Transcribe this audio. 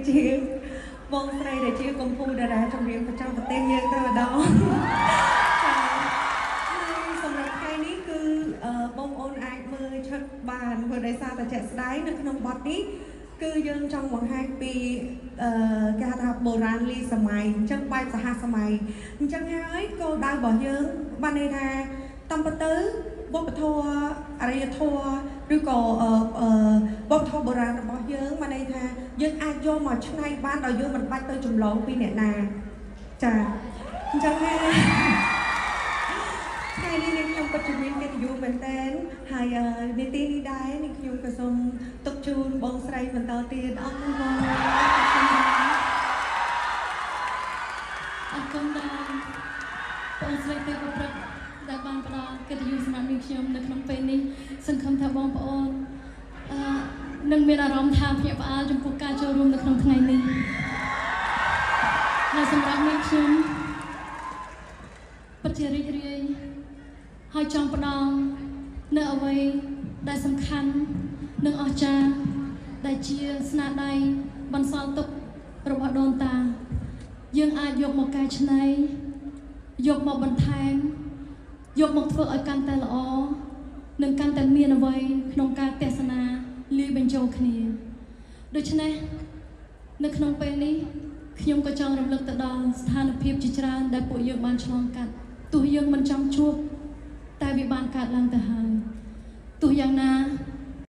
ជាបងស្រីដែលជាកំពូលតារាចម្រៀងប្រចាំប្រទេសយើងទៅម្ដងសម្រាប់ថ្ងៃនេះគឺបងប្អូនអាចមើលឈុតបានព្រោះដោយសារតែជាក់ស្ដែងនៅក្នុងបទនេះគឺយើងចង់បង្ហាញពីគេហៅថាបុរាណលីសម័យអញ្ចឹងបែបសហសម័យអញ្ចឹងហើយគោលដៅរបស់យើងបានន័យថាតាមពិតទៅវប្បធម៌អរិយធម៌ឬក៏វប្បធម៌បុរាណរបស់យើងបានន័យថាយើងអាចយកមកច្នៃបានដោយយើងមិនបាច់ទៅចម្លងពីអ្នកណាចាអញ្ចឹងហើយថ្ងៃនេះនាងខ្ញុំពិតជាមានកិត្តិយសមែនទែនហើយនាទីនេះដែរនាងខ្ញុំក៏សូមទុកជូនបងស្រីបន្តទៀតអរគុណបងអរគុណដល់បងស្រីទេពព្រឹកដែលបានផ្ដល់កិត្តិយសសម្រាប់នាងខ្ញុំនៅក្នុងពេលនេះសង្ឃឹមថាបងប្អូននឹងមានអារម្មណ៍ថាភ្ញាក់ផ្អើលចំពោះការចូលរួមនៅក្នុងថ្ងៃនេះហើយសម្រាប់នាងខ្ញុំពិតជារីករាយហើយចង់ផ្ដល់នៅអ្វីដែលសំខាន់និងអស្ចារ្យដែលជាស្នាដៃបន្សល់ទុករបស់ដូនតាយើងអាចយកមកកែច្នៃយកមកបន្ថែមយកមកធ្វើឲ្យកាន់តែល្អនិងកាន់តែមានអ្វីក្នុងការទស្សនាលាយបញ្ចូលគ្នាដូច្នេះនៅក្នុងពេលនេះខ្ញុំក៏ចង់រំលឹកទៅដល់ស្ថានភាពជាច្រើនដែលពួកយើងបានឆ្លងកាត់ទោះយើងមិនចង់ជួបតែវាបានកើតឡើងទៅហើយទោះយ៉ាងណា